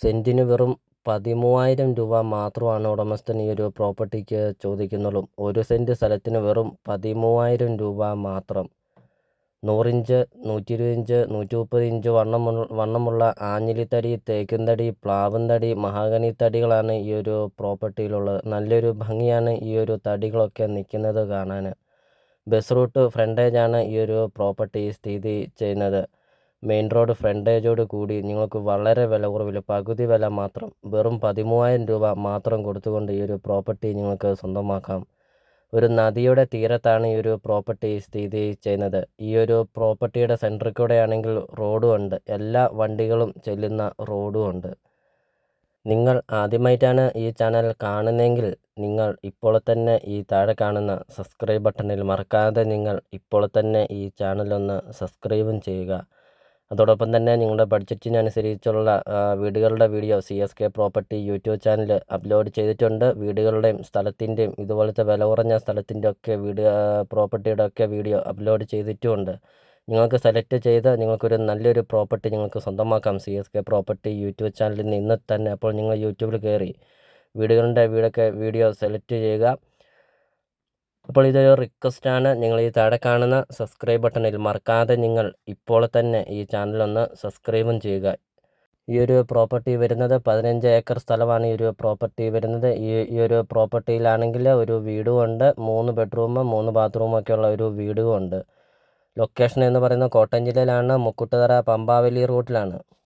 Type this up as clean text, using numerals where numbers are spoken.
സെന്റിന് വെറും 13,000 രൂപ മാത്രമാണ് ഉടമസ്ഥൻ ഈ ഒരു പ്രോപ്പർട്ടിക്ക് ചോദിക്കുന്നുള്ളൂ. 1 സെന്റ് സ്ഥലത്തിന് വെറും 13,000 രൂപ മാത്രം. 100 ഇഞ്ച്, 120 ഇഞ്ച്, 130 ഇഞ്ച് വണ്ണമുള്ള ആഞ്ഞിലിത്തടി, തേക്കിൻതടി, പ്ലാവുംതടി, മഹാഗണി തടികളാണ് ഈ ഒരു പ്രോപ്പർട്ടിയിലുള്ളത്. നല്ലൊരു ഭംഗിയാണ് ഈ ഒരു തടികളൊക്കെ നിൽക്കുന്നത് കാണാൻ. ബസ് റൂട്ട് ഫ്രണ്ടേജാണ് ഈ ഒരു പ്രോപ്പർട്ടി സ്ഥിതി ചെയ്യുന്നത്. മെയിൻ റോഡ് ഫ്രണ്ടേജോട് കൂടി നിങ്ങൾക്ക് വളരെ വില കുറവിൽ പകുതി വില മാത്രം വെറും 13,000 രൂപ മാത്രം കൊടുത്തുകൊണ്ട് ഈ ഒരു പ്രോപ്പർട്ടി നിങ്ങൾക്ക് സ്വന്തമാക്കാം. ഒരു നദിയുടെ തീരത്താണ് ഈ ഒരു പ്രോപ്പർട്ടി സ്ഥിതി ചെയ്യുന്നത്. ഈ ഒരു പ്രോപ്പർട്ടിയുടെ സെൻറ്ററിൽ കൂടെ ആണെങ്കിൽ റോഡും ഉണ്ട്. എല്ലാ വണ്ടികളും ചെല്ലുന്ന റോഡും ഉണ്ട്. നിങ്ങൾ ആദ്യമായിട്ടാണ് ഈ ചാനൽ കാണുന്നതെങ്കിൽ നിങ്ങൾ ഇപ്പോൾ തന്നെ ഈ താഴെ കാണുന്ന സബ്സ്ക്രൈബ് ബട്ടണിൽ മറക്കാതെ നിങ്ങൾ ഇപ്പോൾ തന്നെ ഈ ചാനലൊന്ന് സബ്സ്ക്രൈബും ചെയ്യുക. അതോടൊപ്പം തന്നെ നിങ്ങളുടെ ബഡ്ജറ്റിനനുസരിച്ചുള്ള വീടുകളുടെ video CSK property YouTube channel upload ചെയ്തിട്ടുണ്ട്. വീടുകളുടെയും സ്ഥലത്തിൻ്റെയും ഇതുപോലത്തെ വില കുറഞ്ഞ സ്ഥലത്തിൻ്റെ ഒക്കെ പ്രോപ്പർട്ടിയുടെ ഒക്കെ വീഡിയോ അപ്ലോഡ് ചെയ്തിട്ടുമുണ്ട്. നിങ്ങൾക്ക് സെലക്ട് ചെയ്ത് നിങ്ങൾക്കൊരു നല്ലൊരു പ്രോപ്പർട്ടി നിങ്ങൾക്ക് സ്വന്തമാക്കാം CSK പ്രോപ്പർട്ടി യൂട്യൂബ് ചാനലിൽ നിന്ന് ഇന്ന് തന്നെ. അപ്പോൾ നിങ്ങൾ യൂട്യൂബിൽ കയറി വീടുകളുടെ വീഡിയോ സെലക്ട് ചെയ്യുക. അപ്പോൾ ഇതൊരു റിക്വസ്റ്റാണ്. നിങ്ങൾ ഈ താഴെ കാണുന്ന സബ്സ്ക്രൈബ് ബട്ടണിൽ മറക്കാതെ നിങ്ങൾ ഇപ്പോൾ തന്നെ ഈ ചാനലൊന്ന് സബ്സ്ക്രൈബും ചെയ്യുക. ഈ ഒരു പ്രോപ്പർട്ടി വരുന്നത് 15 ഏക്കർ സ്ഥലമാണ് ഈ ഒരു പ്രോപ്പർട്ടി വരുന്നത്. ഈ ഒരു പ്രോപ്പർട്ടിയിലാണെങ്കിൽ ഒരു വീടും ഉണ്ട്. 3 ബെഡ്റൂം 3 ബാത്റൂം ഒക്കെയുള്ള ഒരു വീടും ഉണ്ട്. ലൊക്കേഷൻ എന്ന് പറയുന്നത് കോട്ടയം ജില്ലയിലാണ്. മുക്കുട്ടുതറ പമ്പാവലി റൂട്ടിലാണ്.